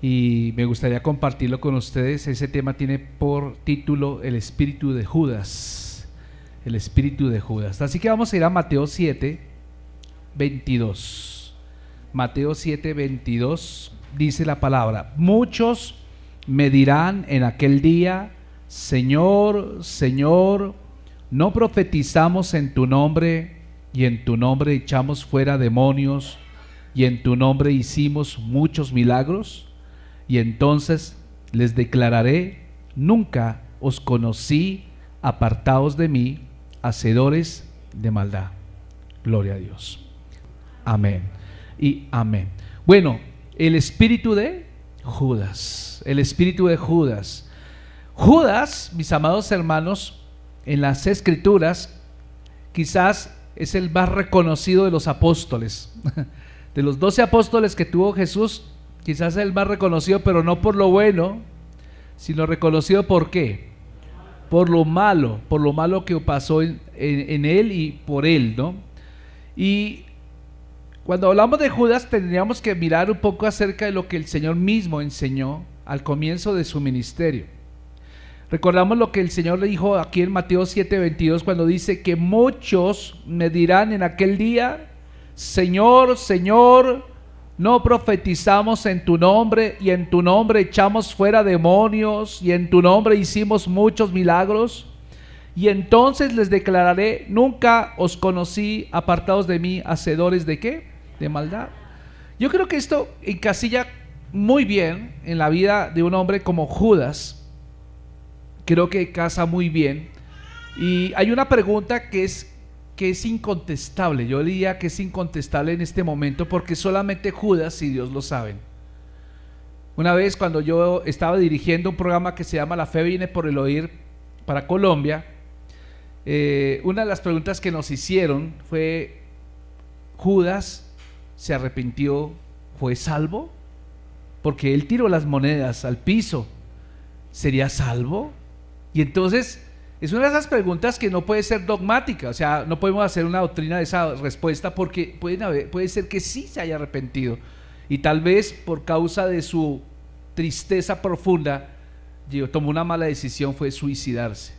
y me gustaría compartirlo con ustedes. Ese tema tiene por título el espíritu de Judas, el espíritu de Judas. Así que vamos a ir a Mateo 7, 22. Mateo 7, 22 dice la palabra: muchos me dirán en aquel día: Señor, Señor, ¿no profetizamos en tu nombre, y en tu nombre echamos fuera demonios, y en tu nombre hicimos muchos milagros? Y entonces les declararé: nunca os conocí, apartaos de mí, hacedores de maldad. Gloria a Dios. Amén y amén. Bueno, el espíritu de Judas, el espíritu de Judas. Judas, mis amados hermanos, en las Escrituras quizás es el más reconocido de los apóstoles. De los 12 apóstoles que tuvo Jesús, quizás es el más reconocido, pero no por lo bueno, sino reconocido ¿por qué? Por lo malo que pasó en él y por él, ¿no? Y cuando hablamos de Judas tendríamos que mirar un poco acerca de lo que el Señor mismo enseñó al comienzo de su ministerio. Recordamos lo que el Señor le dijo aquí en Mateo 7:22, cuando dice que muchos me dirán en aquel día: Señor, Señor, ¿no profetizamos en tu nombre, y en tu nombre echamos fuera demonios, y en tu nombre hicimos muchos milagros? Y entonces les declararé: nunca os conocí, apartados de mí, hacedores de ¿qué? De maldad. Yo creo que esto encasilla muy bien en la vida de un hombre como Judas. Creo que casa muy bien. Y hay una pregunta que es incontestable. Yo diría que es incontestable en este momento, porque solamente Judas y Dios lo saben. Una vez, cuando yo estaba dirigiendo un programa que se llama La Fe Viene por el Oír para Colombia, una de las preguntas que nos hicieron fue: ¿Judas se arrepintió? ¿Fue salvo? Porque él tiró las monedas al piso. ¿Sería salvo? Y entonces es una de esas preguntas que no puede ser dogmática. O sea, no podemos hacer una doctrina de esa respuesta, porque puede ser que sí se haya arrepentido, y tal vez por causa de su tristeza profunda tomó una mala decisión, fue suicidarse.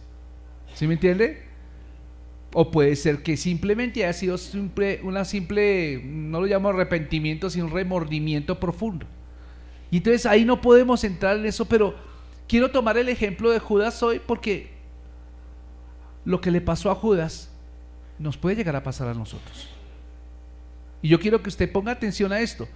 ¿Sí me entiende? O puede ser que simplemente haya sido una simple, no lo llamo arrepentimiento, sino un remordimiento profundo. Y entonces ahí no podemos entrar en eso, pero quiero tomar el ejemplo de Judas hoy, porque lo que le pasó a Judas nos puede llegar a pasar a nosotros. Y yo quiero que usted ponga atención a esto,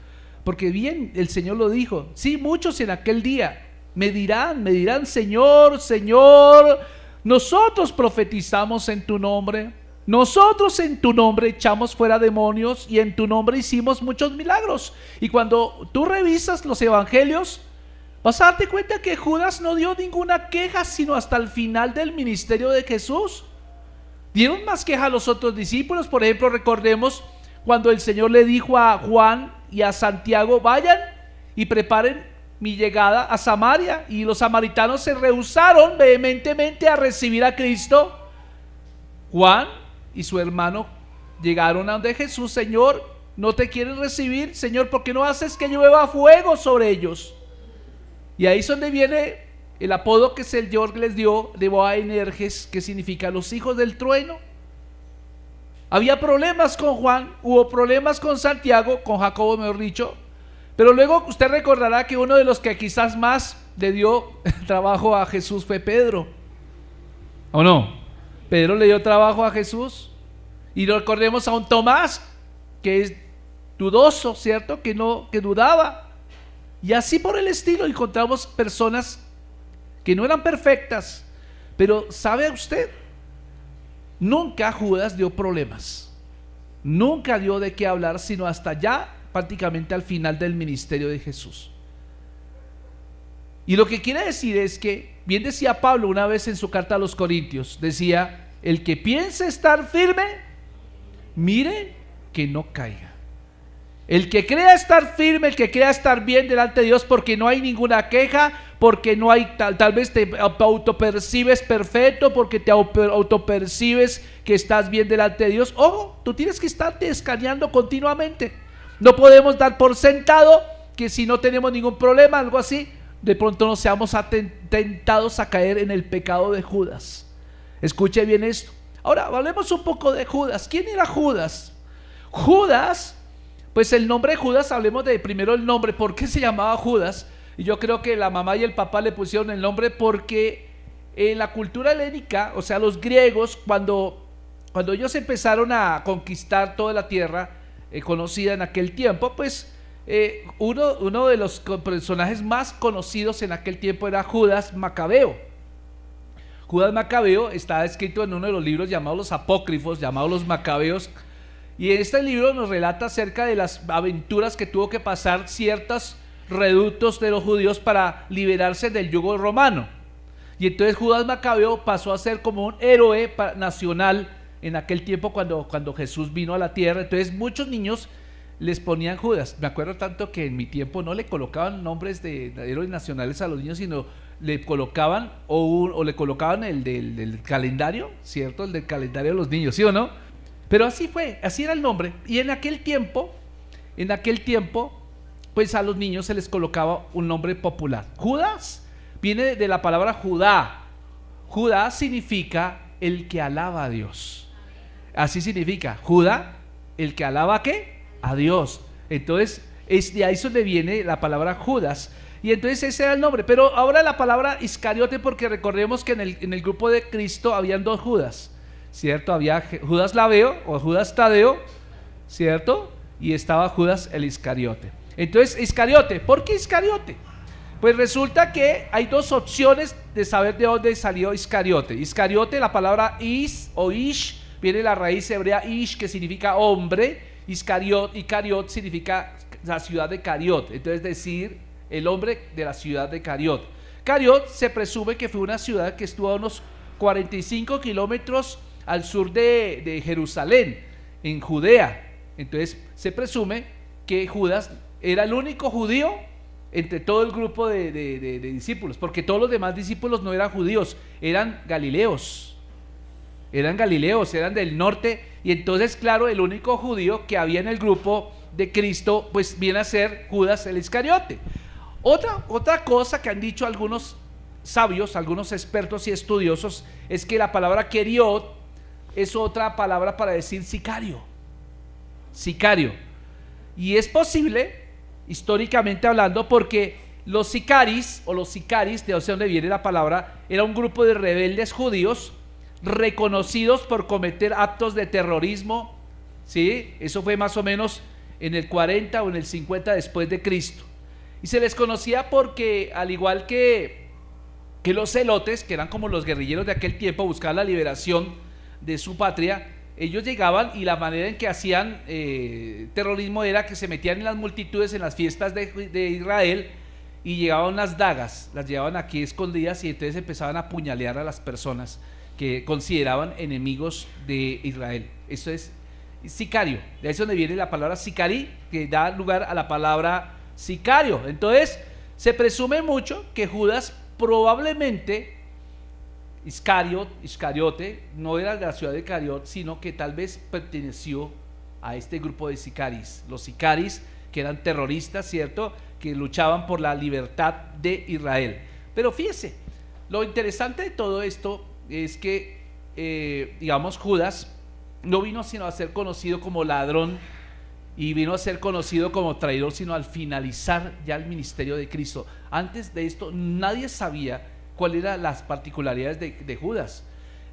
porque bien el Señor lo dijo: sí, muchos en aquel día me dirán: Señor, Señor, nosotros profetizamos en tu nombre, nosotros en tu nombre echamos fuera demonios, y en tu nombre hicimos muchos milagros. Y cuando tú revisas los evangelios, vas a darte cuenta que Judas no dio ninguna queja sino hasta el final del ministerio de Jesús. Dieron más queja a los otros discípulos. Por ejemplo, recordemos cuando el Señor le dijo a Juan y a Santiago: vayan y preparen mi llegada a Samaria. Y los samaritanos se rehusaron vehementemente a recibir a Cristo. Juan y su hermano llegaron a donde Jesús: Señor, ¿no te quieren recibir? Señor, ¿por qué no haces que llueva fuego sobre ellos? Y ahí es donde viene el apodo que el Señor les dio de Boanerges, que significa los hijos del trueno. Había problemas con Juan, hubo problemas con Santiago, con Jacobo mejor dicho, pero luego usted recordará que uno de los que quizás más le dio trabajo a Jesús fue Pedro, ¿o no? Pedro le dio trabajo a Jesús. Y recordemos a un Tomás, que es dudoso, ¿cierto? Que dudaba. Y así por el estilo encontramos personas que no eran perfectas. Pero ¿sabe usted? Nunca Judas dio problemas, nunca dio de qué hablar, sino hasta ya prácticamente al final del ministerio de Jesús. Y lo que quiere decir es que, bien decía Pablo una vez en su carta a los Corintios, decía: el que piense estar firme, mire que no caiga. El que crea estar firme, el que crea estar bien delante de Dios, porque no hay ninguna queja, porque no hay, tal vez te autopercibes perfecto, porque te autopercibes que estás bien delante de Dios. Ojo, tú tienes que estarte escaneando continuamente. No podemos dar por sentado que si no tenemos ningún problema, algo así, de pronto no seamos tentados a caer en el pecado de Judas. Escuche bien esto. Ahora, hablemos un poco de Judas. ¿Quién era Judas? Judas, pues el nombre de Judas, hablemos de primero el nombre. ¿Por qué se llamaba Judas? Y yo creo que la mamá y el papá le pusieron el nombre porque en la cultura helénica, o sea, los griegos, cuando ellos empezaron a conquistar toda la tierra conocida en aquel tiempo, pues uno de los personajes más conocidos en aquel tiempo era Judas Macabeo. Judas Macabeo está escrito en uno de los libros llamados los apócrifos, llamados los Macabeos, y este libro nos relata acerca de las aventuras que tuvo que pasar ciertos reductos de los judíos para liberarse del yugo romano. Y entonces Judas Macabeo pasó a ser como un héroe nacional en aquel tiempo cuando Jesús vino a la tierra. Entonces muchos niños les ponían Judas. Me acuerdo tanto que en mi tiempo no le colocaban nombres de héroes nacionales a los niños, sino le colocaban o le colocaban el del calendario, ¿cierto? El del calendario de los niños, ¿sí o no? Pero así fue, así era el nombre. Y en aquel tiempo, pues a los niños se les colocaba un nombre popular. Judas viene de la palabra Judá. Judá significa el que alaba a Dios. Así significa, Judá, el que alaba ¿a qué? A Dios. Entonces, de ahí es donde viene la palabra Judas. Y entonces ese era el nombre. Pero ahora la palabra Iscariote, porque recordemos que en el grupo de Cristo habían dos Judas, ¿cierto? Había Judas Labeo o Judas Tadeo, ¿cierto? Y estaba Judas el Iscariote. Entonces, Iscariote, ¿por qué Iscariote? Pues resulta que hay dos opciones de saber de dónde salió Iscariote. Iscariote, la palabra is o ish, viene de la raíz hebrea ish, que significa hombre. Iscariot, y Cariot significa la ciudad de Cariot. Entonces decir el hombre de la ciudad de Cariot. Cariot se presume que fue una ciudad que estuvo a unos 45 kilómetros al sur de Jerusalén, en Judea. Entonces se presume que Judas era el único judío entre todo el grupo de discípulos, porque todos los demás discípulos no eran judíos, eran galileos, eran del norte. Y entonces, claro, el único judío que había en el grupo de Cristo, pues viene a ser Judas el Iscariote. Otra cosa que han dicho algunos sabios, algunos expertos y estudiosos, es que la palabra keriot es otra palabra para decir sicario. Y es posible, históricamente hablando, porque los sicaris o los sicaris, de donde viene la palabra, era un grupo de rebeldes judíos reconocidos por cometer actos de terrorismo, ¿sí? Eso fue más o menos en el 40 o en el 50 después de Cristo. Y se les conocía porque, al igual que los celotes, que eran como los guerrilleros de aquel tiempo, buscaban la liberación de su patria, ellos llegaban y la manera en que hacían terrorismo era que se metían en las multitudes en las fiestas de Israel y llevaban unas dagas, las llevaban aquí escondidas, y entonces empezaban a apuñalear a las personas que consideraban enemigos de Israel. Eso es sicario. De ahí es donde viene la palabra sicari, que da lugar a la palabra sicario. Entonces se presume mucho que Judas probablemente, Iscariote, no era de la ciudad de Cariot, sino que tal vez perteneció a este grupo de sicaris. Los sicaris, que eran terroristas, ¿cierto?, que luchaban por la libertad de Israel. Pero fíjese, lo interesante de todo esto es que, digamos, Judas no vino sino a ser conocido como ladrón y vino a ser conocido como traidor, sino al finalizar ya el ministerio de Cristo. Antes de esto nadie sabía cuáles eran las particularidades de Judas.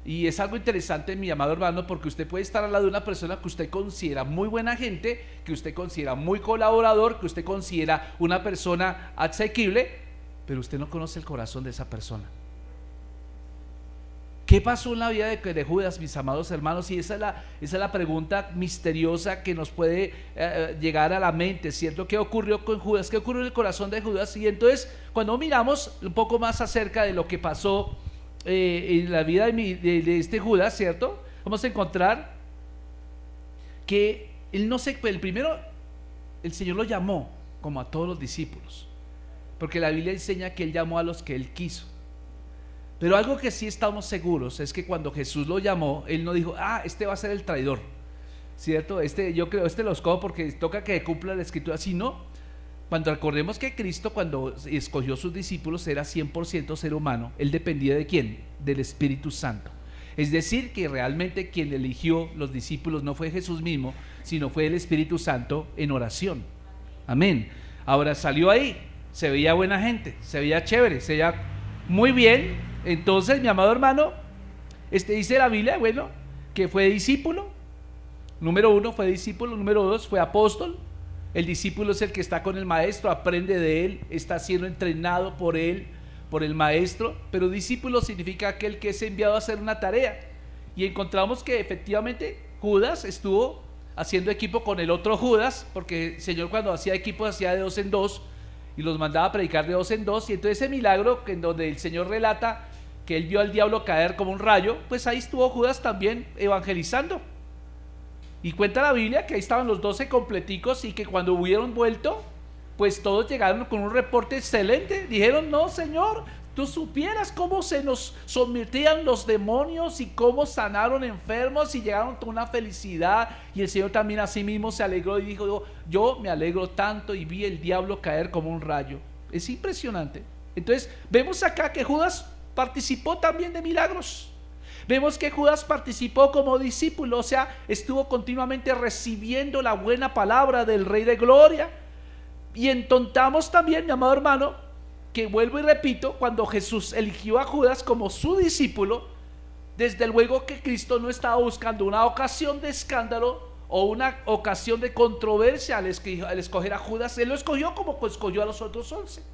Y es algo interesante, mi amado hermano, porque usted puede estar al lado de una persona que usted considera muy buena gente, que usted considera muy colaborador, que usted considera una persona asequible, pero usted no conoce el corazón de esa persona. ¿Qué pasó en la vida de Judas, mis amados hermanos? Y esa es la pregunta misteriosa que nos puede llegar a la mente, ¿cierto? ¿Qué ocurrió con Judas? ¿Qué ocurrió en el corazón de Judas? Y entonces, cuando miramos un poco más acerca de lo que pasó en la vida de este Judas, ¿cierto?, vamos a encontrar que el primero, el Señor lo llamó como a todos los discípulos, porque la Biblia enseña que Él llamó a los que Él quiso. Pero algo que sí estamos seguros es que cuando Jesús lo llamó, Él no dijo, este va a ser el traidor, ¿cierto? Yo creo, lo escojo porque toca que cumpla la escritura. Si no, Cuando recordemos que Cristo, cuando escogió sus discípulos, era 100% ser humano. Él dependía ¿de quién? Del Espíritu Santo. Es decir, que realmente quien eligió los discípulos no fue Jesús mismo, sino fue el Espíritu Santo en oración. Amén. Ahora salió ahí, se veía buena gente, se veía chévere, se veía muy bien. Entonces, mi amado hermano, dice la Biblia, bueno, que fue discípulo. Número 1 fue discípulo, número 2 fue apóstol. El discípulo es el que está con el maestro, aprende de él, está siendo entrenado por él, por el maestro. Pero discípulo significa aquel que es enviado a hacer una tarea. Y encontramos que efectivamente Judas estuvo haciendo equipo con el otro Judas, porque el Señor cuando hacía equipo hacía de 2 en 2 y los mandaba a predicar de 2 en 2. Y entonces ese milagro en donde el Señor relata que él vio al diablo caer como un rayo, pues ahí estuvo Judas también evangelizando. Y cuenta la Biblia que ahí estaban los 12 completicos y que cuando hubieron vuelto, pues todos llegaron con un reporte excelente. Dijeron, no, Señor, tú supieras cómo se nos sometían los demonios y cómo sanaron enfermos y llegaron con una felicidad. Y el Señor también a sí mismo se alegró y dijo, yo me alegro tanto y vi el diablo caer como un rayo. Es impresionante. Entonces vemos acá que Judas participó también de milagros. Vemos que Judas participó como discípulo, o sea, estuvo continuamente recibiendo la buena palabra del Rey de Gloria. Y entonces también, mi amado hermano, que vuelvo y repito, cuando Jesús eligió a Judas como su discípulo, desde luego que Cristo no estaba buscando una ocasión de escándalo o una ocasión de controversia al escoger a Judas. Él lo escogió como escogió a los otros 11.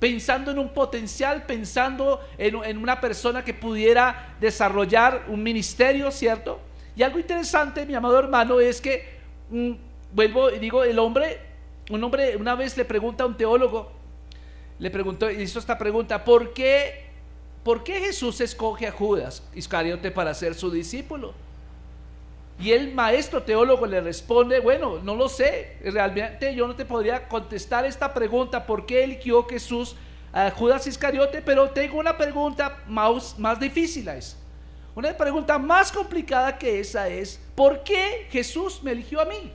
Pensando en un potencial, pensando en una persona que pudiera desarrollar un ministerio, ¿cierto? Y algo interesante, mi amado hermano, es que, vuelvo y digo, un hombre una vez le pregunta a un teólogo, hizo esta pregunta, ¿por qué Jesús escoge a Judas Iscariote para ser su discípulo? Y el maestro teólogo le responde, bueno, no lo sé, realmente yo no te podría contestar esta pregunta, ¿por qué eligió Jesús a Judas Iscariote? Pero tengo una pregunta más difícil, una pregunta más complicada que esa es, ¿por qué Jesús me eligió a mí?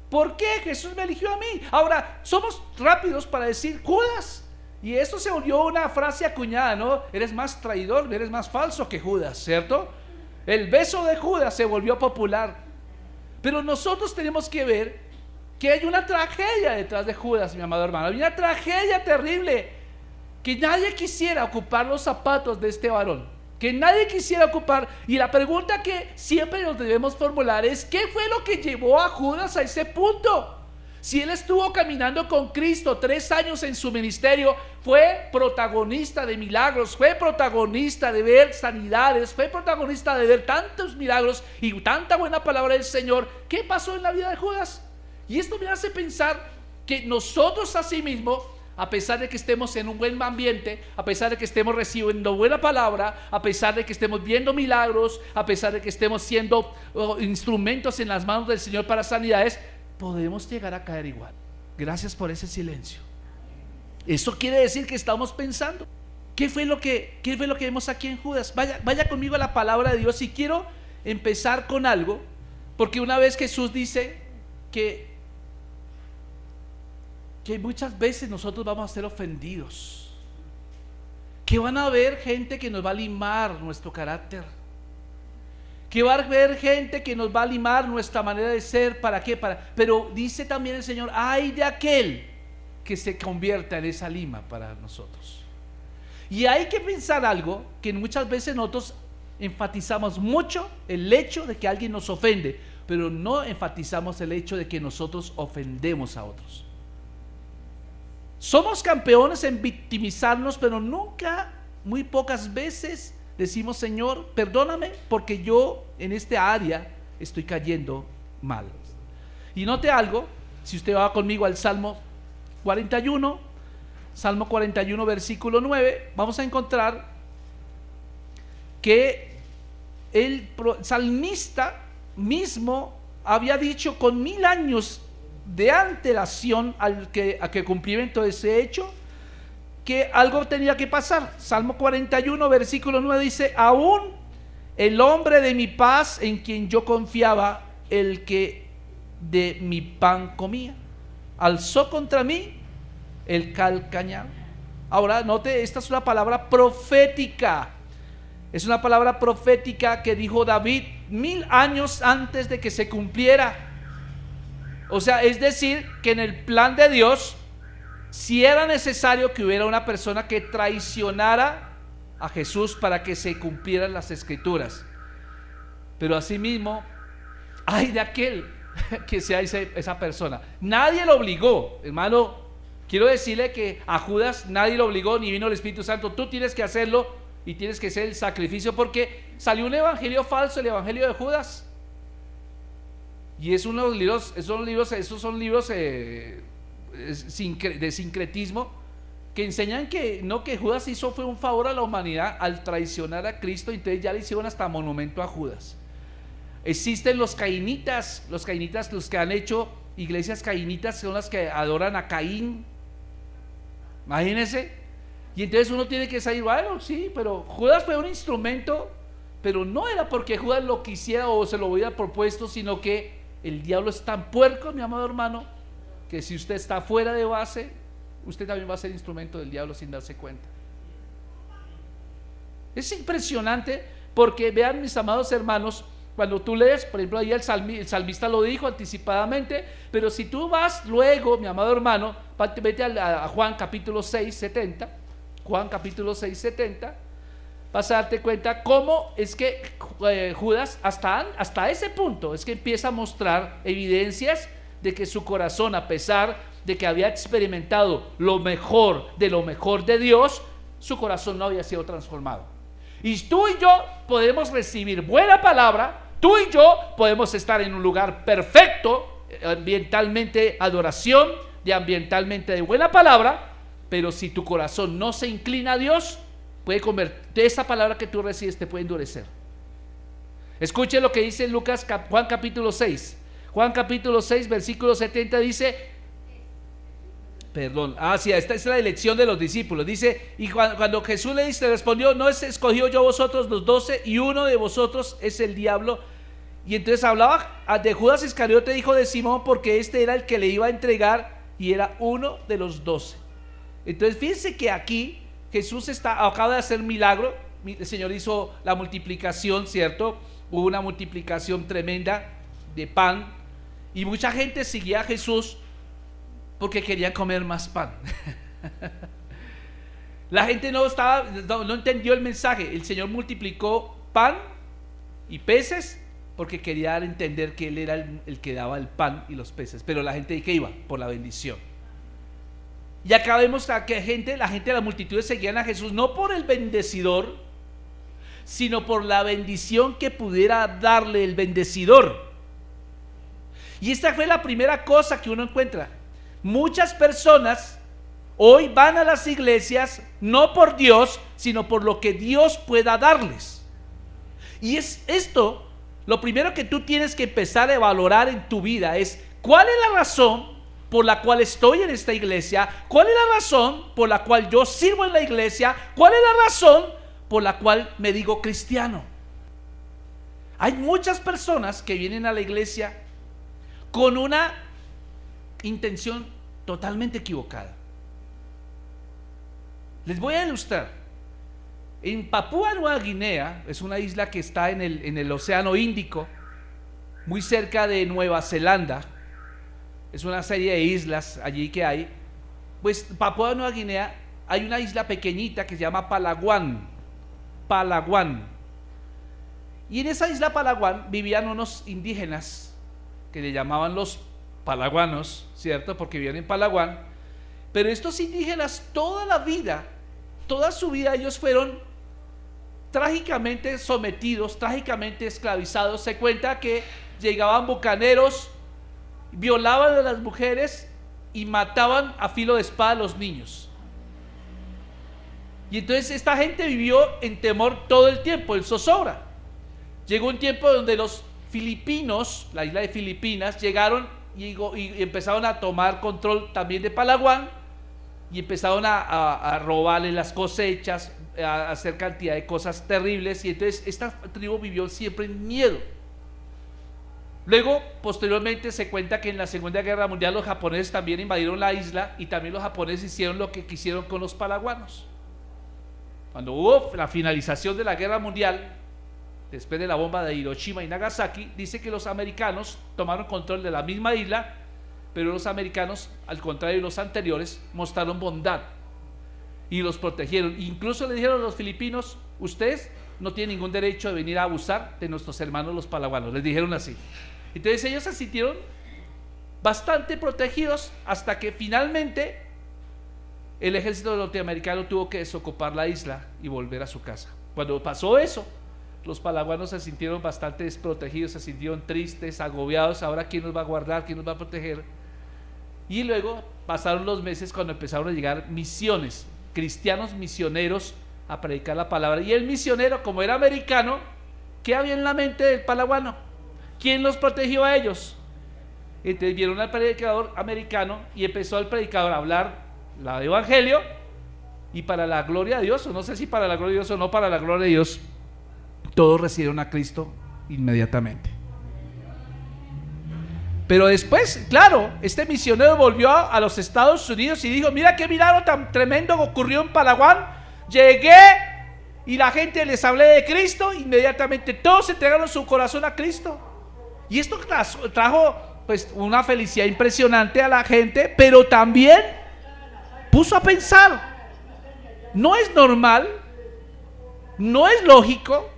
¿Por qué Jesús me eligió a mí? Ahora, somos rápidos para decir Judas, y esto se volvió una frase acuñada, ¿no? Eres más traidor, eres más falso que Judas, ¿cierto? El beso de Judas se volvió popular. Pero nosotros tenemos que ver que hay una tragedia detrás de Judas, mi amado hermano. Hay una tragedia terrible, que nadie quisiera ocupar los zapatos de este varón, que nadie quisiera ocupar. Y la pregunta que siempre nos debemos formular es, ¿qué fue lo que llevó a Judas a ese punto? Si él estuvo caminando con Cristo 3 años en su ministerio, fue protagonista de milagros, fue protagonista de ver sanidades, fue protagonista de ver tantos milagros y tanta buena palabra del Señor. ¿Qué pasó en la vida de Judas? Y esto me hace pensar que nosotros asimismo, a pesar de que estemos en un buen ambiente, a pesar de que estemos recibiendo buena palabra, a pesar de que estemos viendo milagros, a pesar de que estemos siendo instrumentos en las manos del Señor para sanidades, podemos llegar a caer igual. Gracias por ese silencio. Eso quiere decir que estamos pensando, ¿qué fue lo que vemos aquí en Judas? Vaya conmigo a la palabra de Dios, y quiero empezar con algo, porque una vez Jesús dice que muchas veces nosotros vamos a ser ofendidos, que van a haber gente que nos va a limar nuestro carácter, que va a haber gente que nos va a limar nuestra manera de ser. ¿Para qué? Pero dice también el Señor, ay de aquel que se convierta en esa lima para nosotros. Y hay que pensar algo, que muchas veces nosotros enfatizamos mucho el hecho de que alguien nos ofende, pero no enfatizamos el hecho de que nosotros ofendemos a otros. Somos campeones en victimizarnos, pero nunca, muy pocas veces decimos, Señor, perdóname porque yo en esta área estoy cayendo mal. Y note algo, si usted va conmigo al Salmo 41, versículo 9, vamos a encontrar que el salmista mismo había dicho con 1000 años de antelación a que cumplimiento de ese hecho, que algo tenía que pasar. Salmo 41 versículo 9 dice, aún el hombre de mi paz en quien yo confiaba, el que de mi pan comía. alzó contra mí el calcañar. Ahora note, esta es una palabra profética. Es una palabra profética que dijo David 1000 años antes de que se cumpliera. O sea, es decir, que en el plan de Dios, si era necesario que hubiera una persona que traicionara a Jesús para que se cumplieran las escrituras. Pero asimismo, ay de aquel que sea esa persona. Nadie lo obligó, hermano. Quiero decirle que a Judas nadie lo obligó, ni vino el Espíritu Santo. Tú tienes que hacerlo y tienes que hacer el sacrificio, porque salió un evangelio falso, el evangelio de Judas. Y es uno de los libros, esos son libros de sincretismo, que enseñan que no, que Judas hizo fue un favor a la humanidad al traicionar a Cristo. Entonces ya le hicieron hasta monumento a Judas. Existen los cainitas, los que han hecho iglesias cainitas, son las que adoran a Caín. Imagínense. Y entonces uno tiene que salir, bueno, sí, pero Judas fue un instrumento, pero no era porque Judas lo quisiera o se lo hubiera propuesto, sino que el diablo es tan puerco, mi amado hermano, que si usted está fuera de base, usted también va a ser instrumento del diablo sin darse cuenta. Es impresionante, porque vean, mis amados hermanos, cuando tú lees, por ejemplo, ahí el salmista lo dijo anticipadamente, pero si tú vas luego, mi amado hermano, vete a Juan capítulo 6, 70, Juan capítulo 6, 70, vas a darte cuenta cómo es que Judas hasta ese punto es que empieza a mostrar evidencias de que su corazón, a pesar de que había experimentado lo mejor de Dios, su corazón no había sido transformado. Y tú y yo podemos recibir buena palabra, tú y yo podemos estar en un lugar perfecto, ambientalmente adoración, ambientalmente de buena palabra, pero si tu corazón no se inclina a Dios, puede convertir, esa palabra que tú recibes te puede endurecer. Escuche lo que dice Juan capítulo 6. Juan capítulo 6, versículo 70 dice, esta es la elección de los discípulos. Dice, y cuando Jesús le respondió, no es escogido yo vosotros los 12, y uno de vosotros es el diablo. Y entonces hablaba de Judas Iscariote, hijo de Simón, porque este era el que le iba a entregar y era uno de los 12. Entonces fíjense que aquí Jesús acaba de hacer un milagro. El Señor hizo la multiplicación, ¿cierto? Hubo una multiplicación tremenda de pan, y mucha gente seguía a Jesús porque querían comer más pan. La gente no entendió el mensaje. El Señor multiplicó pan y peces porque quería dar a entender que Él era el que daba el pan y los peces. Pero la gente, ¿de qué iba? Por la bendición. Y acá vemos que la gente de las multitudes seguían a Jesús no por el bendecidor, sino por la bendición que pudiera darle el bendecidor. Y esta fue la primera cosa que uno encuentra. Muchas personas hoy van a las iglesias no por Dios, sino por lo que Dios pueda darles. Y es esto, lo primero que tú tienes que empezar a valorar en tu vida es: ¿cuál es la razón por la cual estoy en esta iglesia? ¿Cuál es la razón por la cual yo sirvo en la iglesia? ¿Cuál es la razón por la cual me digo cristiano? Hay muchas personas que vienen a la iglesia con una intención totalmente equivocada. Les voy a ilustrar. En Papúa Nueva Guinea, es una isla que está en el Océano Índico, muy cerca de Nueva Zelanda. Es una serie de islas allí que hay. Pues Papúa Nueva Guinea, hay una isla pequeñita que se llama Palawan. Y en esa isla Palawan vivían unos indígenas que le llamaban los palaguanos, ¿cierto? Porque vivían en Palawan. Pero estos indígenas toda la vida, toda su vida, ellos fueron trágicamente sometidos, trágicamente esclavizados. Se cuenta que llegaban bucaneros, violaban a las mujeres y mataban a filo de espada a los niños. Y entonces esta gente vivió en temor todo el tiempo, en zozobra. Llegó un tiempo donde los filipinos, la isla de Filipinas, llegaron y empezaron a tomar control también de Palawan, y empezaron a robarle las cosechas, a hacer cantidad de cosas terribles. Y entonces esta tribu vivió siempre en miedo. Luego, posteriormente, se cuenta que en la Segunda Guerra Mundial los japoneses también invadieron la isla y también los japoneses hicieron lo que quisieron con los palaguanos. Cuando hubo la finalización de la Guerra Mundial, después de la bomba de Hiroshima y Nagasaki, dice que los americanos tomaron control de la misma isla, pero los americanos, al contrario de los anteriores, mostraron bondad y los protegieron. Incluso le dijeron a los filipinos: ustedes no tienen ningún derecho de venir a abusar de nuestros hermanos los palaguanos. Les dijeron así. Entonces ellos se sintieron bastante protegidos hasta que finalmente el ejército norteamericano tuvo que desocupar la isla y volver a su casa. Cuando pasó eso, los palaguanos se sintieron bastante desprotegidos, se sintieron tristes, agobiados. Ahora, ¿quién nos va a guardar? ¿Quién nos va a proteger? Y luego pasaron los meses cuando empezaron a llegar misiones, cristianos misioneros a predicar la palabra. Y el misionero, como era americano, ¿qué había en la mente del palaguano? ¿Quién los protegió a ellos? Entonces vieron al predicador americano y empezó el predicador a hablar el evangelio, y para la gloria de Dios, o no sé si para la gloria de Dios o no para la gloria de Dios, todos recibieron a Cristo inmediatamente. Pero después, claro, este misionero volvió a los Estados Unidos y dijo: mira qué milagro tan tremendo ocurrió en Palawan. Llegué y la gente les hablé de Cristo, inmediatamente todos entregaron su corazón a Cristo. Y esto trajo pues una felicidad impresionante a la gente, pero también puso a pensar: no es normal, no es lógico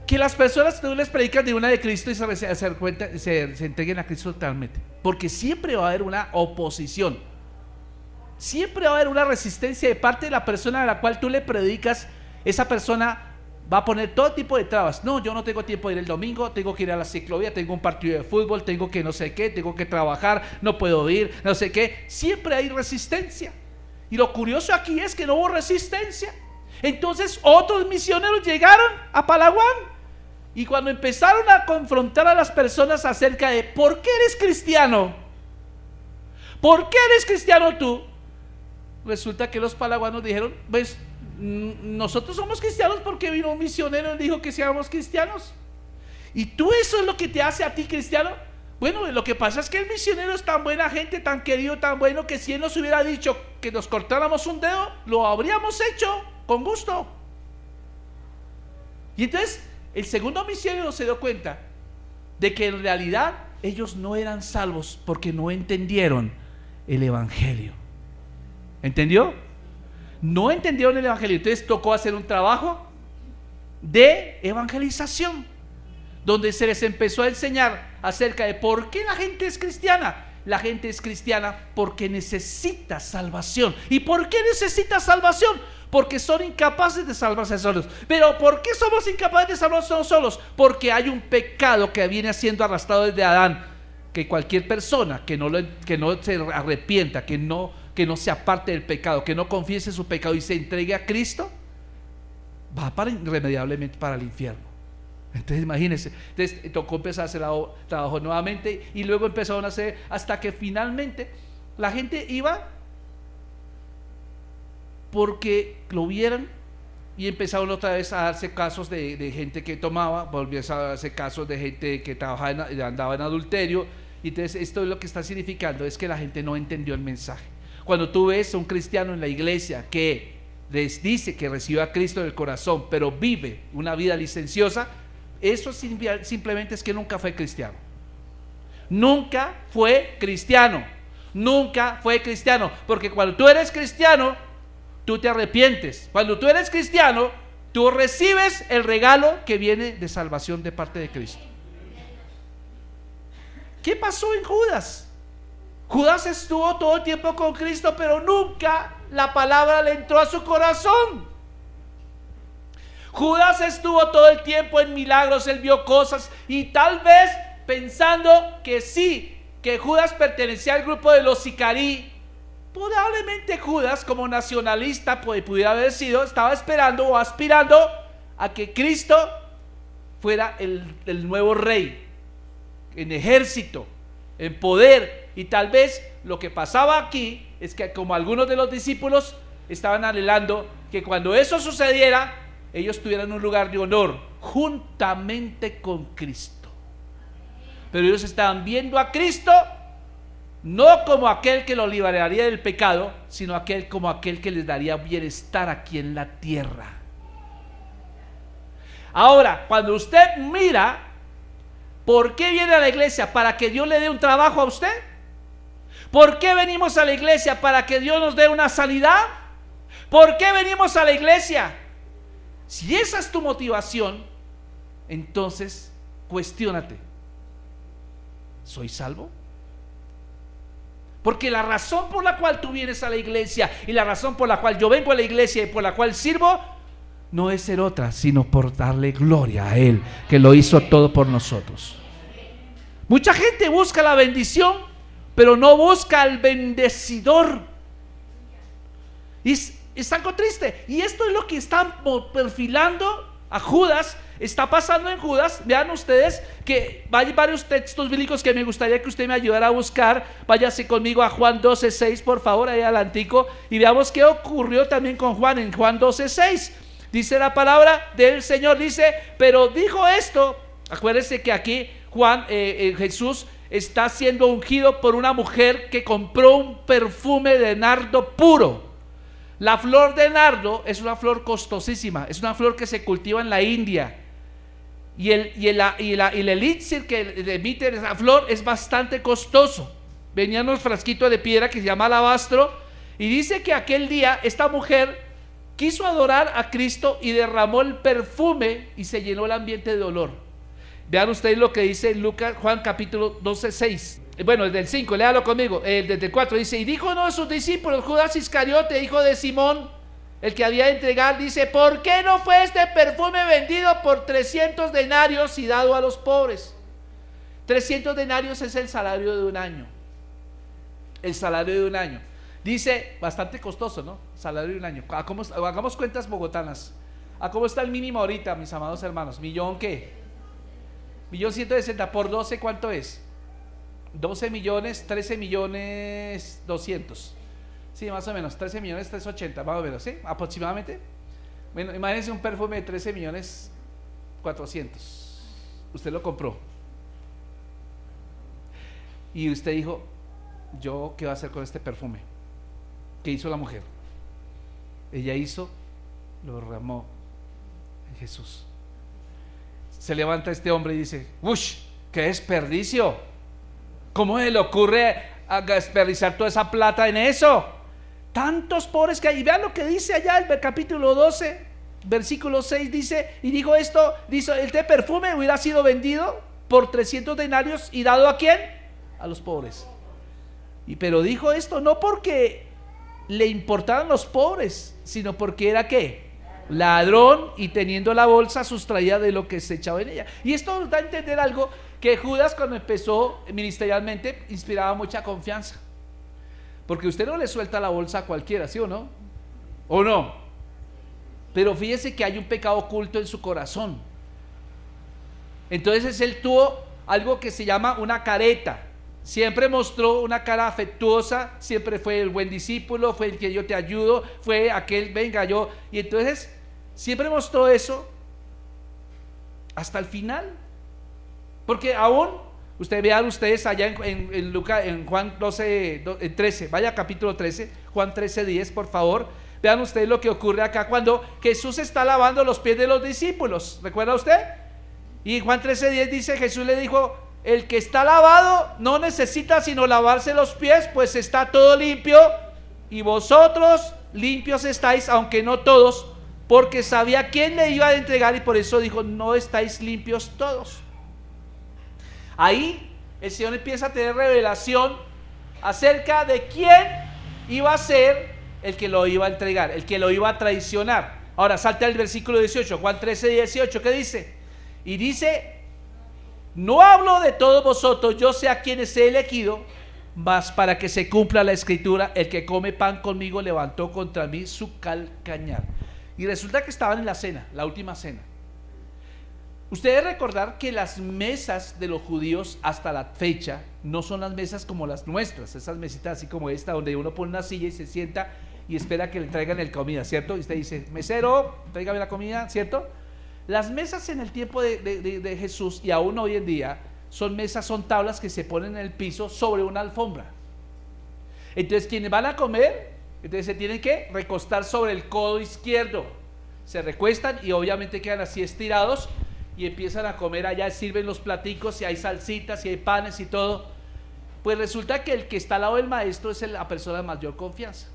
que las personas que tú les predicas de una de Cristo y se entreguen a Cristo totalmente, porque siempre va a haber una oposición, siempre va a haber una resistencia de parte de la persona a la cual tú le predicas. Esa persona va a poner todo tipo de trabas. No, yo no tengo tiempo de ir el domingo, tengo que ir a la ciclovía, tengo un partido de fútbol, tengo que no sé qué, tengo que trabajar, no puedo ir, no sé qué. Siempre hay resistencia. Y lo curioso aquí es que no hubo resistencia. Entonces otros misioneros llegaron a Palawan, y cuando empezaron a confrontar a las personas acerca de ¿por qué eres cristiano? ¿Por qué eres cristiano tú? Resulta que los palaguanos dijeron: pues nosotros somos cristianos porque vino un misionero y dijo que seamos cristianos. ¿Y tú eso es lo que te hace a ti cristiano? Bueno, lo que pasa es que el misionero es tan buena gente, tan querido, tan bueno, que si él nos hubiera dicho que nos cortáramos un dedo, lo habríamos hecho con gusto. Y entonces el segundo misionero se dio cuenta de que en realidad ellos no eran salvos porque no entendieron el evangelio. ¿Entendió? No entendieron el evangelio. Entonces tocó hacer un trabajo de evangelización, donde se les empezó a enseñar acerca de por qué la gente es cristiana. La gente es cristiana porque necesita salvación. ¿Y por qué necesita salvación? Porque son incapaces de salvarse solos. ¿Pero por qué somos incapaces de salvarse solos? Porque hay un pecado que viene siendo arrastrado desde Adán, que cualquier persona que no se arrepienta, que no se aparte del pecado, que no confiese su pecado y se entregue a Cristo, va irremediablemente para el infierno. Entonces imagínense, entonces tocó empezar a hacer trabajo nuevamente, y luego empezaron a hacer, hasta que finalmente la gente iba porque lo vieran, y empezaron otra vez a darse casos de gente que tomaba, volvió a darse casos de gente que trabajaba andaba en adulterio. Y entonces esto es lo que está significando, es que la gente no entendió el mensaje. Cuando tú ves a un cristiano en la iglesia que les dice que recibió a Cristo en el corazón, pero vive una vida licenciosa, eso simplemente es que nunca fue cristiano. Nunca fue cristiano. Nunca fue cristiano. Porque cuando tú eres cristiano, tú te arrepientes. Cuando tú eres cristiano, tú recibes el regalo que viene de salvación de parte de Cristo. ¿Qué pasó en Judas? Judas estuvo todo el tiempo con Cristo, pero nunca la palabra le entró a su corazón. Judas estuvo todo el tiempo en milagros, él vio cosas, y tal vez pensando que sí, que Judas pertenecía al grupo de los sicarí. Probablemente Judas, como nacionalista, pudiera haber sido, estaba esperando o aspirando a que Cristo fuera el nuevo rey, en ejército, en poder. Y tal vez lo que pasaba aquí es que, como algunos de los discípulos estaban anhelando que cuando eso sucediera, ellos tuvieran un lugar de honor juntamente con Cristo. pero ellos estaban viendo a Cristo no como aquel que los liberaría del pecado, sino como aquel que les daría bienestar aquí en la tierra. Ahora, cuando usted mira, ¿por qué viene a la iglesia? ¿Para que Dios le dé un trabajo a usted? ¿Por qué venimos a la iglesia? ¿Para que Dios nos dé una sanidad? ¿Por qué venimos a la iglesia? Si esa es tu motivación, entonces cuestiónate: ¿soy salvo? Porque la razón por la cual tú vienes a la iglesia y la razón por la cual yo vengo a la iglesia y por la cual sirvo no es ser otra, sino por darle gloria a Él, que lo hizo todo por nosotros. Mucha gente busca la bendición, pero no busca al bendecidor. Y es algo triste. Y esto es lo que están perfilando a Judas. Está pasando en Judas. Vean ustedes que hay varios textos bíblicos que me gustaría que usted me ayudara a buscar. Váyase conmigo a Juan 12:6, por favor, ahí adelantico, y veamos qué ocurrió también con Juan en Juan 12:6. Dice la palabra del Señor, dice: pero dijo esto. Acuérdense que aquí Jesús está siendo ungido por una mujer que compró un perfume de nardo puro. La flor de nardo es una flor costosísima, es una flor que se cultiva en la India, y el elixir que emite esa flor es bastante costoso. Venían unos frasquitos de piedra que se llama alabastro, y dice que aquel día esta mujer quiso adorar a Cristo y derramó el perfume y se llenó el ambiente de olor. Vean ustedes lo que dice Juan capítulo 12:6. Bueno, desde el 5, léalo conmigo. Desde el 4 dice: y dijo uno de sus discípulos, Judas Iscariote, hijo de Simón, el que había de entregar, dice: ¿por qué no fue este perfume vendido por 300 denarios y dado a los pobres? 300 denarios es el salario de un año. El salario de un año. Dice, bastante costoso, ¿no? Salario de un año. Hagamos cuentas bogotanas. ¿A cómo está el mínimo ahorita, mis amados hermanos? ¿Millón qué? 1.160 por 12, ¿cuánto es? 12 millones, 13 millones 200. Sí, más o menos, 13 millones 380, más o menos, ¿sí? Aproximadamente. Bueno, imagínense un perfume de 13 millones 400. Usted lo compró. Y usted dijo: ¿yo qué voy a hacer con este perfume? ¿Qué hizo la mujer? Ella lo derramó en Jesús. Se levanta este hombre y dice: ¡ush! ¡Qué desperdicio! ¿Cómo se le ocurre a desperdiciar toda esa plata en eso? Tantos pobres que hay. Y vean lo que dice allá el capítulo 12, versículo 6, dice: y dijo esto, dice: este perfume hubiera sido vendido por 300 denarios y dado ¿a quién? A los pobres. Pero dijo esto no porque le importaban los pobres, sino porque era ¿qué? Ladrón, y teniendo la bolsa sustraía de lo que se echaba en ella. Y esto nos da a entender algo, que Judas, cuando empezó ministerialmente, inspiraba mucha confianza, porque usted no le suelta la bolsa a cualquiera, ¿sí o no? ¿O no? Pero fíjese que hay un pecado oculto en su corazón. Entonces él tuvo algo que se llama una careta. Siempre mostró una cara afectuosa, siempre fue el buen discípulo, fue el que yo te ayudo, fue aquel, venga yo. Y entonces siempre mostró eso hasta el final. Porque aún, vean ustedes allá en Lucas, en Juan 13, vaya capítulo 13, Juan 13:10, por favor. Vean ustedes lo que ocurre acá cuando Jesús está lavando los pies de los discípulos. ¿Recuerda usted? Y Juan 13:10 dice: Jesús le dijo: el que está lavado no necesita sino lavarse los pies, pues está todo limpio, y vosotros limpios estáis, aunque no todos, porque sabía quién le iba a entregar, y por eso dijo: no estáis limpios todos. Ahí el Señor empieza a tener revelación acerca de quién iba a ser el que lo iba a entregar, el que lo iba a traicionar. Ahora salte al versículo 18, Juan 13:18, ¿qué dice? Y dice: no hablo de todos vosotros, yo sé a quienes he elegido, mas para que se cumpla la escritura: el que come pan conmigo levantó contra mí su calcañar. Y resulta que estaban en la cena, la última cena. Ustedes recordar que las mesas de los judíos hasta la fecha no son las mesas como las nuestras, esas mesitas así como esta, donde uno pone una silla y se sienta y espera que le traigan el comida, ¿cierto? Y usted dice: mesero, tráigame la comida, ¿cierto? Las mesas en el tiempo de Jesús y aún hoy en día son mesas, son tablas que se ponen en el piso sobre una alfombra. Entonces quienes van a comer, entonces se tienen que recostar sobre el codo izquierdo, se recuestan y obviamente quedan así estirados y empiezan a comer. Allá sirven los platicos y hay salsitas y hay panes y todo. Pues resulta que el que está al lado del maestro es la persona de mayor confianza.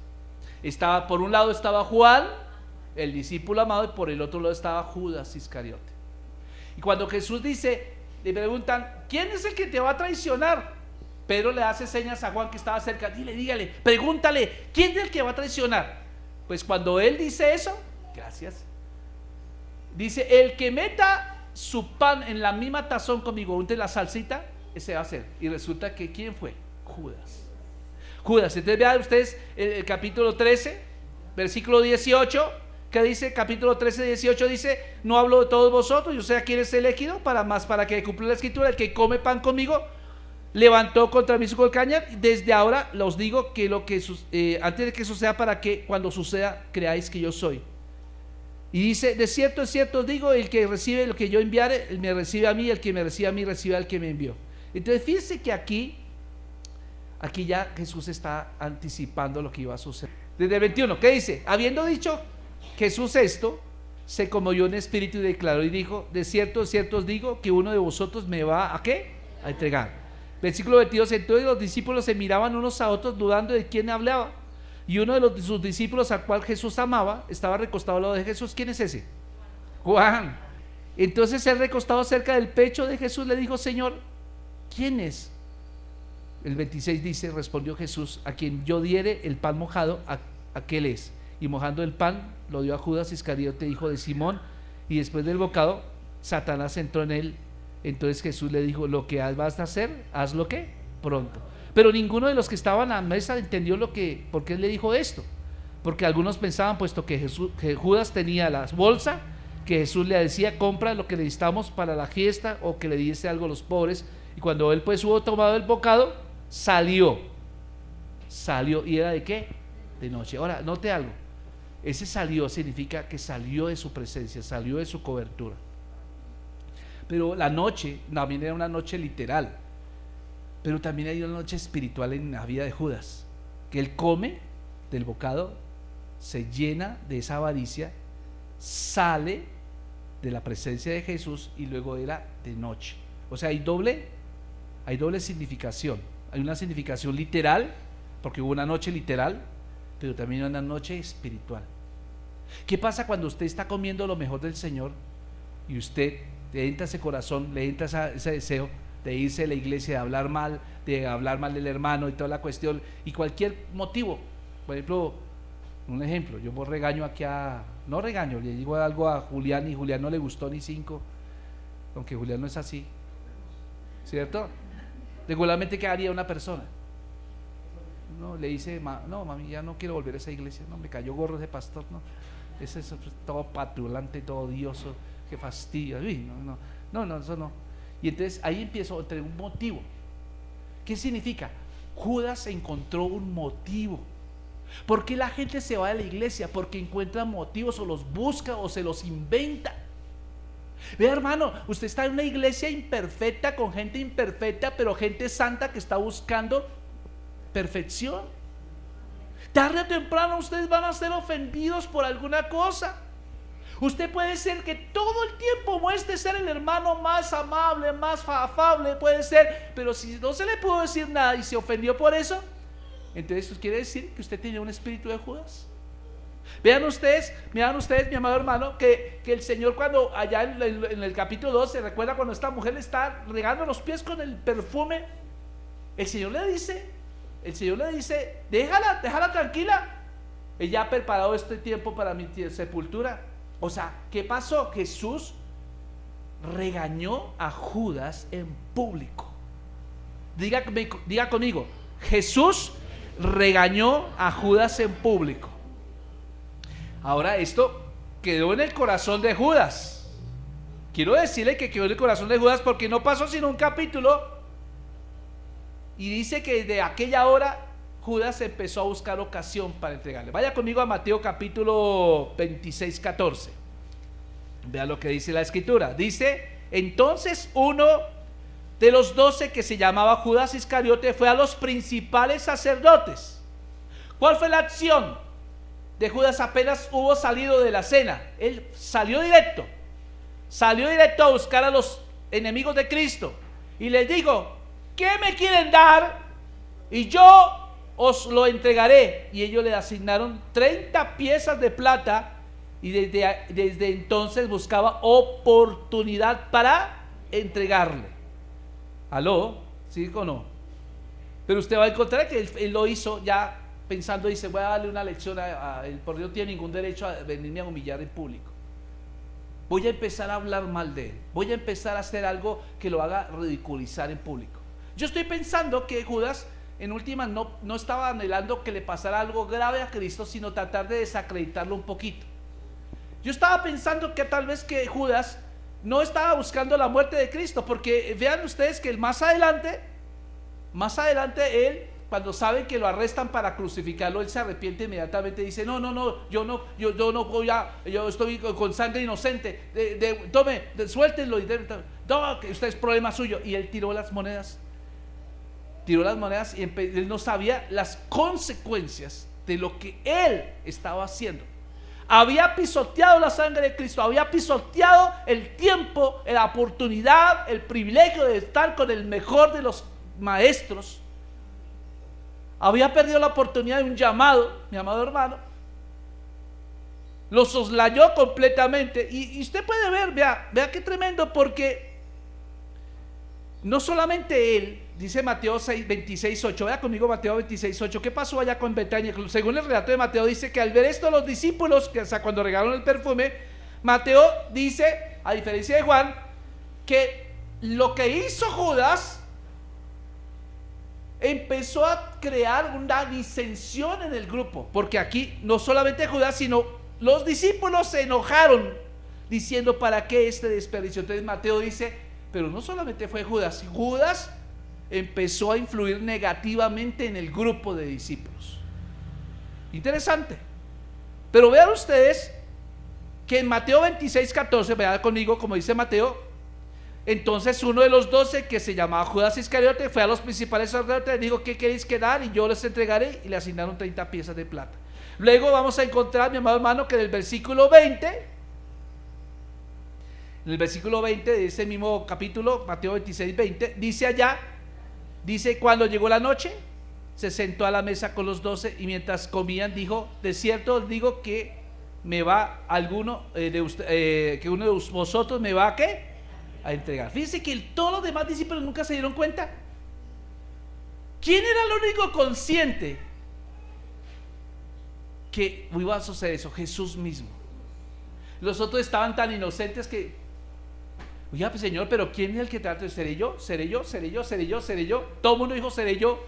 Por un lado estaba Juan, el discípulo amado, y por el otro lado estaba Judas Iscariote. Y cuando Jesús dice, le preguntan, ¿quién es el que te va a traicionar? Pedro le hace señas a Juan que estaba cerca, dígale, pregúntale, ¿quién es el que va a traicionar? Pues cuando él dice eso, gracias, dice, el que meta su pan en la misma tazón conmigo, unte la salsita, ese va a ser. Y resulta que ¿quién fue? Judas. Entonces vean ustedes el capítulo 13, versículo 18, que dice, capítulo 13, 18 dice, no hablo de todos vosotros, yo sé a quién es elegido, para que cumpla la escritura, el que come pan conmigo, levantó contra mí su calcañar. Desde ahora os digo que antes de que suceda, para que cuando suceda creáis que yo soy. Y dice, de cierto os digo, el que recibe lo que yo enviare, él me recibe a mí, el que me recibe a mí, recibe al que me envió. Entonces fíjense que aquí ya Jesús está anticipando lo que iba a suceder. Desde el 21, ¿qué dice? Habiendo dicho Jesús esto, se conmovió en espíritu y declaró y dijo, de cierto os digo, que uno de vosotros me va ¿a qué? A entregar. Versículo 22, entonces los discípulos se miraban unos a otros dudando de quién hablaba. Y uno de sus discípulos, al cual Jesús amaba, estaba recostado al lado de Jesús. ¿Quién es ese? Juan. Entonces él, recostado cerca del pecho de Jesús, le dijo, Señor, ¿quién es? El 26 dice, respondió Jesús, a quien yo diere el pan mojado, aquel es. Y mojando el pan, lo dio a Judas Iscariote, hijo de Simón. Y después del bocado, Satanás entró en él. Entonces Jesús le dijo, lo que vas a hacer, hazlo ¿qué? Pronto. Pero ninguno de los que estaban a la mesa entendió por qué él le dijo esto. Porque algunos pensaban, puesto que Judas tenía la bolsa, que Jesús le decía, compra lo que necesitamos para la fiesta, o que le diese algo a los pobres. Y cuando él pues hubo tomado el bocado, salió. ¿Y era de qué? De noche. Ahora, note algo. Ese salió significa que salió de su presencia, salió de su cobertura. Pero la noche también era una noche literal, pero también hay una noche espiritual en la vida de Judas, que él come del bocado, se llena de esa avaricia, sale de la presencia de Jesús y luego era de noche. O sea, hay doble significación. Hay una significación literal, porque hubo una noche literal, pero también una noche espiritual. ¿Qué pasa cuando usted está comiendo lo mejor del Señor y usted le entra ese corazón, le entra ese deseo de irse a la iglesia, de hablar mal del hermano y toda la cuestión, y cualquier motivo? Por ejemplo, un ejemplo, yo regaño aquí no regaño, le digo algo a Julián y Julián no le gustó ni 5, aunque Julián no es así, ¿cierto? Regularmente, ¿qué haría una persona? No, le dice, no mami, ya no quiero volver a esa iglesia, no, me cayó gorro ese pastor, no, ese es todo patulante, todo odioso, que fastidio, no, eso no. Y entonces ahí empiezo a tener un motivo. ¿Qué significa? Judas encontró un motivo. ¿Por qué la gente se va de la iglesia? Porque encuentra motivos, o los busca o se los inventa. Vea, hermano, usted está en una iglesia imperfecta, con gente imperfecta, pero gente santa que está buscando perfección. Tarde o temprano ustedes van a ser ofendidos por alguna cosa. Usted puede ser que todo el tiempo muestre ser el hermano más amable, más afable, puede ser, pero si no se le pudo decir nada y se ofendió por eso, entonces eso quiere decir que usted tenía un espíritu de Judas. Vean ustedes, mi amado hermano, que el Señor, cuando allá en el capítulo 12, recuerda cuando esta mujer le está regando los pies con el perfume, el Señor le dice, déjala tranquila, ella ha preparado este tiempo para mi sepultura. O sea, ¿qué pasó? Jesús regañó a Judas en público. Diga conmigo, Jesús regañó a Judas en público. Ahora, esto quedó en el corazón de Judas. Quiero decirle que quedó en el corazón de Judas porque no pasó sino un capítulo, y dice que desde aquella hora Judas empezó a buscar ocasión para entregarle. Vaya conmigo a Mateo capítulo 26, 14. Vea lo que dice la escritura. Dice, entonces uno de los 12, que se llamaba Judas Iscariote, fue a los principales sacerdotes. ¿Cuál fue la acción de Judas apenas hubo salido de la cena? Él salió directo a buscar a los enemigos de Cristo y les dijo: ¿qué me quieren dar? Y yo os lo entregaré. Y ellos le asignaron 30 piezas de plata, y desde entonces buscaba oportunidad para entregarle. ¿Aló? ¿Sí o no? Pero usted va a encontrar que él lo hizo ya pensando, dice: voy a darle una lección a él, porque no tiene ningún derecho a venirme a humillar en público. Voy a empezar a hablar mal de él, voy a empezar a hacer algo que lo haga ridiculizar en público. Yo estoy pensando que Judas en última no estaba anhelando que le pasara algo grave a Cristo, sino tratar de desacreditarlo un poquito. Yo estaba pensando que tal vez que Judas no estaba buscando la muerte de Cristo, porque vean ustedes que más adelante él, cuando saben que lo arrestan para crucificarlo, él se arrepiente inmediatamente, dice: yo estoy con sangre inocente, suéltenlo, no, que usted es problema suyo. Y él tiró las monedas y él no sabía las consecuencias de lo que él estaba haciendo. Había pisoteado la sangre de Cristo, había pisoteado el tiempo, la oportunidad, el privilegio de estar con el mejor de los maestros. Había perdido la oportunidad de un llamado, mi amado hermano. Lo soslayó completamente. Y usted puede ver, vea qué tremendo, porque no solamente él, dice Mateo 26:8, vea conmigo Mateo 26:8, ¿qué pasó allá con Betania? Según el relato de Mateo, dice que al ver esto los discípulos, que hasta cuando regalaron el perfume, Mateo dice, a diferencia de Juan, que lo que hizo Judas empezó a crear una disensión en el grupo, porque aquí no solamente Judas, sino los discípulos se enojaron, diciendo: ¿para qué este desperdicio? Entonces Mateo dice: pero no solamente fue Judas empezó a influir negativamente en el grupo de discípulos. Interesante. Pero vean ustedes que en Mateo 26:14, vean conmigo como dice Mateo: entonces uno de los 12, que se llamaba Judas Iscariote, fue a los principales sacerdotes, les dijo: ¿qué queréis que dar? Y yo les entregaré. Y le asignaron 30 piezas de plata. Luego vamos a encontrar, mi amado hermano, que en el versículo 20 de ese mismo capítulo, Mateo 26:20, dice: cuando llegó la noche, se sentó a la mesa con los 12, y mientras comían dijo: de cierto os digo que me va alguno que uno de vosotros me va a ¿qué? A entregar. Fíjense que todos los demás discípulos nunca se dieron cuenta. ¿Quién era el único consciente que iba a suceder eso? Jesús mismo. Los otros estaban tan inocentes que: oiga, pues Señor, pero ¿quién es el que trata de seré yo? ¿Seré yo? Todo el mundo dijo: seré yo.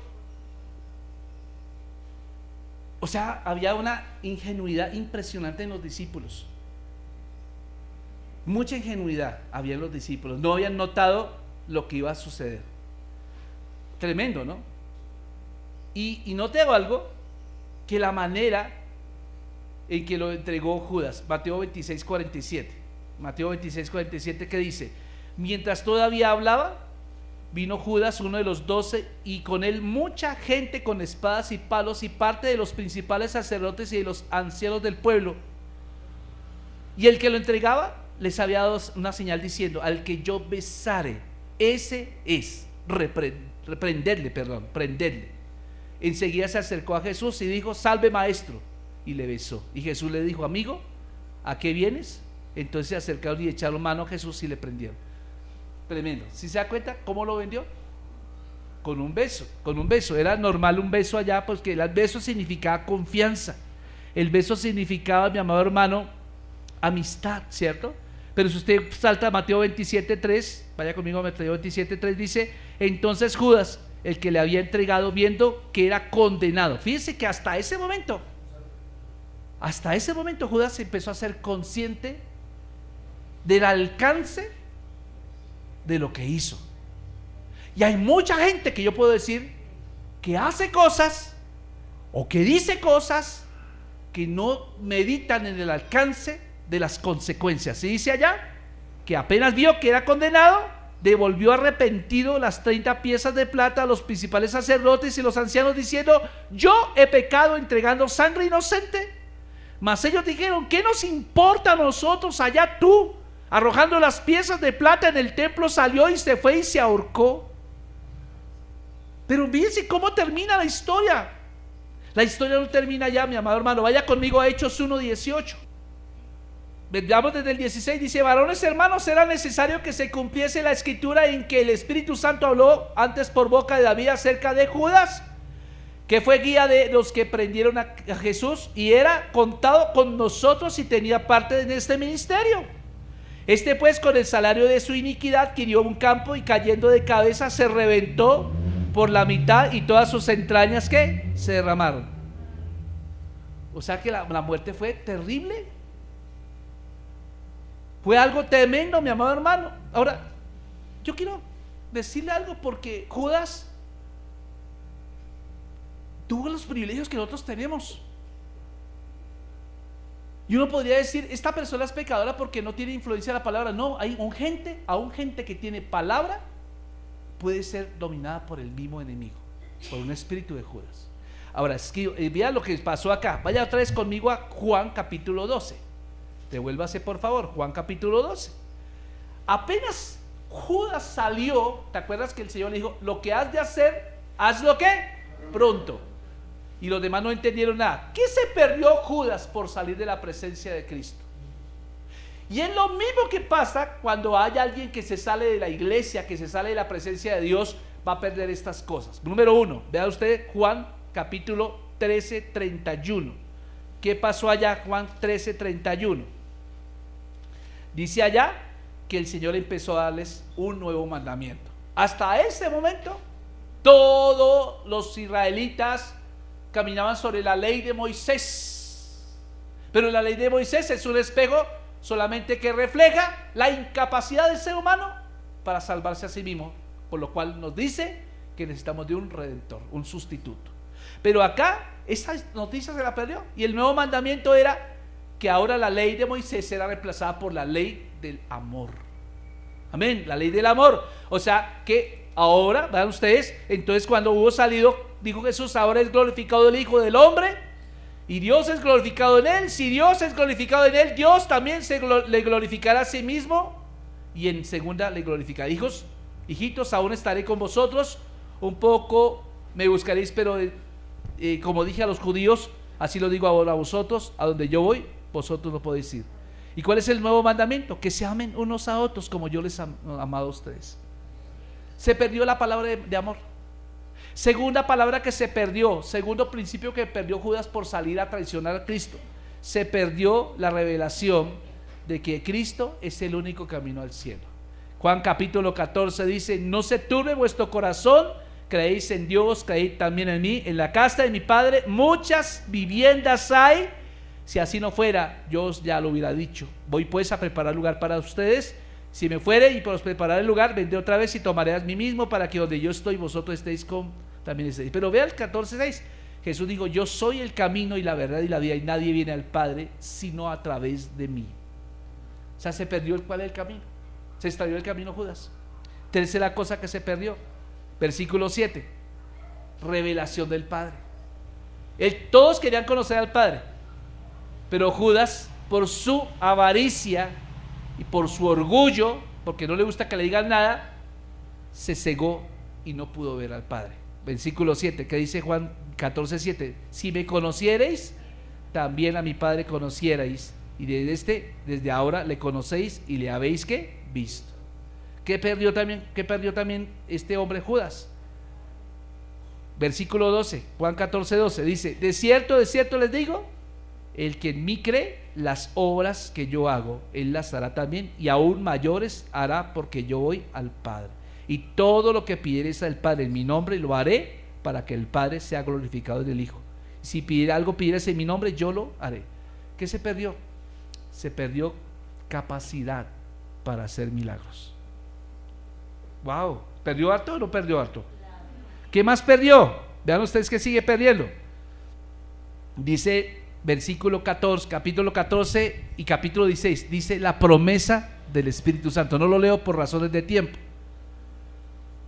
O sea, había una ingenuidad impresionante en los discípulos. Mucha ingenuidad había en los discípulos. No habían notado lo que iba a suceder. Tremendo, ¿no? Y note algo, que la manera en que lo entregó Judas, Mateo 26:47, que dice: mientras todavía hablaba, vino Judas, uno de los 12, y con él mucha gente con espadas y palos, y parte de los principales sacerdotes y de los ancianos del pueblo. Y el que lo entregaba les había dado una señal diciendo: al que yo besare, ese es, prenderle. Enseguida se acercó a Jesús y dijo: salve, maestro. Y le besó. Y Jesús le dijo: amigo, ¿a qué vienes? Entonces se acercaron y echaron mano a Jesús y le prendieron. Tremendo. ¿Sí se da cuenta cómo lo vendió? Con un beso. Era normal un beso allá, porque el beso significaba confianza. El beso significaba, mi amado hermano, amistad, ¿cierto? Pero si usted salta a Mateo 27:3, vaya conmigo a Mateo 27:3, dice: entonces Judas, el que le había entregado, viendo que era condenado. Fíjense que hasta ese momento Judas empezó a ser consciente del alcance de lo que hizo. Y hay mucha gente que yo puedo decir que hace cosas o que dice cosas que no meditan en el alcance de las consecuencias. Se dice allá que apenas vio que era condenado, devolvió arrepentido las 30 piezas de plata a los principales sacerdotes y los ancianos, diciendo: yo he pecado entregando sangre inocente. Mas ellos dijeron: ¿qué nos importa a nosotros? Allá tú. Arrojando las piezas de plata en el templo, salió y se fue y se ahorcó. Pero fíjense cómo termina la historia. La historia no termina ya, mi amado hermano. Vaya conmigo a Hechos 1:18. Veamos desde el 16, dice: varones hermanos, era necesario que se cumpliese la escritura en que el Espíritu Santo habló antes por boca de David acerca de Judas, que fue guía de los que prendieron a Jesús y era contado con nosotros y tenía parte en este ministerio. Este pues, con el salario de su iniquidad, adquirió un campo y cayendo de cabeza se reventó por la mitad y todas sus entrañas, ¿qué? Se derramaron. O sea que la muerte fue terrible. Fue algo tremendo, mi amado hermano. Ahora, yo quiero decirle algo, porque Judas tuvo los privilegios que nosotros tenemos. Y uno podría decir: esta persona es pecadora porque no tiene influencia de la palabra. No, hay aún gente que tiene palabra puede ser dominada por el mismo enemigo, por un espíritu de Judas. Ahora, vean lo que pasó acá. Vaya otra vez conmigo a Juan capítulo 12. Devuélvase por favor, Juan capítulo 12. Apenas Judas salió, ¿te acuerdas que el Señor le dijo: lo que has de hacer, hazlo ¿qué? Pronto. Y los demás no entendieron nada. ¿Qué se perdió Judas por salir de la presencia de Cristo? Y es lo mismo que pasa cuando hay alguien que se sale de la iglesia, que se sale de la presencia de Dios, va a perder estas cosas. Número 1, vea usted Juan capítulo 13, 31. ¿Qué pasó allá? Juan 13, 31. Dice allá que el Señor empezó a darles un nuevo mandamiento. Hasta ese momento todos los israelitas caminaban sobre la ley de Moisés, pero la ley de Moisés es un espejo solamente que refleja la incapacidad del ser humano para salvarse a sí mismo, por lo cual nos dice que necesitamos de un redentor, un sustituto. Pero acá esa noticia se la perdió, y el nuevo mandamiento era que ahora la ley de Moisés era reemplazada por la ley del amor. Amén, la ley del amor. O sea que ahora, vean ustedes, entonces cuando hubo salido, dijo Jesús: ahora es glorificado el Hijo del Hombre y Dios es glorificado en él. Si Dios es glorificado en él, Dios también le glorificará a sí mismo, y en segunda le glorificará. Hijitos, aún estaré con vosotros un poco, me buscaréis, pero como dije a los judíos, así lo digo ahora a vosotros: a donde yo voy, vosotros no podéis ir. ¿Y cuál es el nuevo mandamiento? Que se amen unos a otros como yo les he amado a ustedes. Se perdió la palabra de amor. Segunda palabra que se perdió, segundo principio que perdió Judas por salir a traicionar a Cristo: se perdió la revelación de que Cristo es el único camino al cielo. Juan capítulo 14 dice: no se turbe vuestro corazón, creéis en Dios, creéis también en mí. En la casa de mi Padre muchas viviendas hay. Si así no fuera, yo os ya lo hubiera dicho. Voy pues a preparar lugar para ustedes. Si me fuere y por preparar el lugar, vendré otra vez y tomaré a mí mismo, para que donde yo estoy, vosotros estéis también estéis. Pero vea el 14:6. Jesús dijo: yo soy el camino y la verdad y la vida, y nadie viene al Padre sino a través de mí. O sea, se perdió cuál es el camino. Se extravió el camino Judas. Tercera cosa que se perdió, versículo 7: revelación del Padre. Todos querían conocer al Padre, pero Judas, por su avaricia y por su orgullo, porque no le gusta que le digan nada, se cegó y no pudo ver al Padre. Versículo 7, que dice Juan 14:7: si me conocierais, también a mi Padre conocierais, y desde ahora le conocéis y le habéis ¿qué? Visto. ¿Qué perdió también este hombre Judas? Versículo 12, Juan 14:12 dice: de cierto les digo, el que en mí cree, las obras que yo hago, él las hará también, y aún mayores hará, porque yo voy al Padre. Y todo lo que pidiereis al Padre en mi nombre, lo haré, para que el Padre sea glorificado en el Hijo. Si algo pidiereis en mi nombre, yo lo haré. ¿Qué se perdió? Se perdió capacidad para hacer milagros. Wow, ¿perdió harto o no perdió harto? ¿Qué más perdió? Vean ustedes que sigue perdiendo. Dice versículo 14, capítulo 14 y capítulo 16, dice la promesa del Espíritu Santo. No lo leo por razones de tiempo.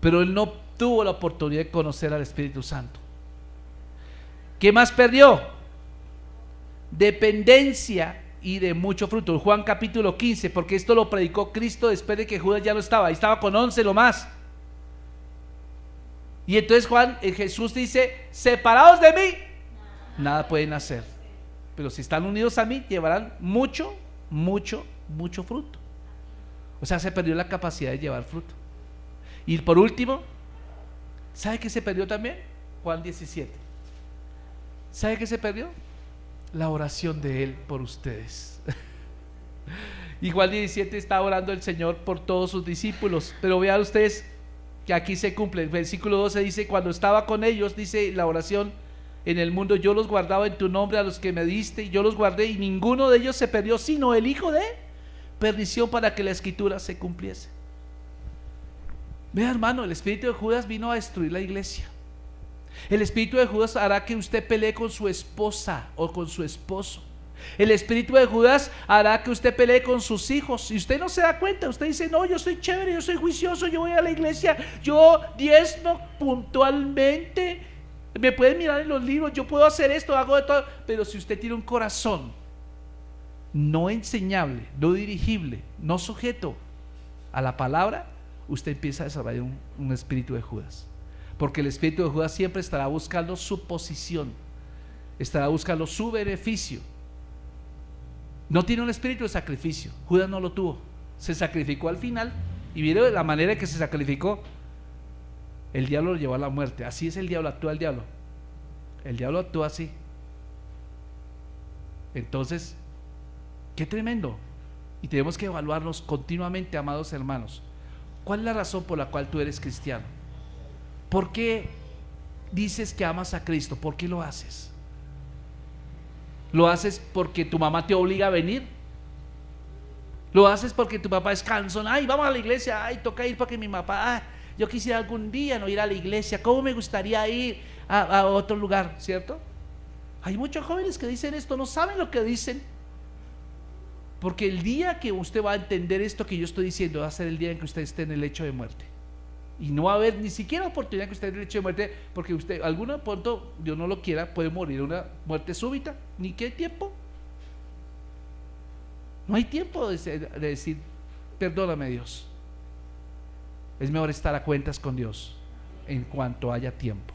pero él no tuvo la oportunidad de conocer al Espíritu Santo. ¿Qué más perdió? Dependencia y de mucho fruto. Juan capítulo 15, porque esto lo predicó Cristo después de que Judas ya no estaba, ahí estaba con 11 lo más. Y entonces Jesús dice: separados de mí, nada pueden hacer, pero si están unidos a mí, llevarán mucho, mucho, mucho fruto. O sea, se perdió la capacidad de llevar fruto. Y por último, ¿sabe qué se perdió también? Juan 17. ¿Sabe qué se perdió? La oración de Él por ustedes. Y Juan 17 está orando el Señor por todos sus discípulos, pero vean ustedes que aquí se cumple. El versículo 12 dice: cuando estaba con ellos, dice la oración, en el mundo yo los guardaba en tu nombre a los que me diste, y yo los guardé, y ninguno de ellos se perdió, sino el hijo de perdición, para que la escritura se cumpliese. Vea, hermano, el espíritu de Judas vino a destruir la iglesia. El espíritu de Judas hará que usted pelee con su esposa o con su esposo. El espíritu de Judas hará que usted pelee con sus hijos, y usted no se da cuenta. Usted dice: no, yo soy chévere, yo soy juicioso, yo voy a la iglesia, yo diezmo puntualmente, me pueden mirar en los libros, yo puedo hacer esto, hago de todo. Pero si usted tiene un corazón no enseñable, no dirigible, no sujeto a la palabra, usted empieza a desarrollar un espíritu de Judas. Porque el espíritu de Judas siempre estará buscando su posición, estará buscando su beneficio. No tiene un espíritu de sacrificio. Judas no lo tuvo. Se sacrificó al final, y vieron la manera en que se sacrificó. El diablo lo llevó a la muerte. Así es el diablo, actúa el diablo. El diablo actúa así. Entonces, qué tremendo. Y tenemos que evaluarnos continuamente, amados hermanos. ¿Cuál es la razón por la cual tú eres cristiano? ¿Por qué dices que amas a Cristo? ¿Por qué lo haces? ¿Lo haces porque tu mamá te obliga a venir? ¿Lo haces porque tu papá es cansón? Ay, vamos a la iglesia, ay, toca ir porque mi papá, yo quisiera algún día no ir a la iglesia, ¿cómo me gustaría ir a otro lugar? ¿Cierto? Hay muchos jóvenes que dicen esto, no saben lo que dicen. Porque el día que usted va a entender esto que yo estoy diciendo, va a ser el día en que usted esté en el lecho de muerte. Y no va a haber ni siquiera oportunidad que usted esté en el lecho de muerte, porque usted, algún punto, Dios no lo quiera, puede morir una muerte súbita. ¿Ni qué tiempo? No hay tiempo de decir: perdóname, Dios. Es mejor estar a cuentas con Dios en cuanto haya tiempo.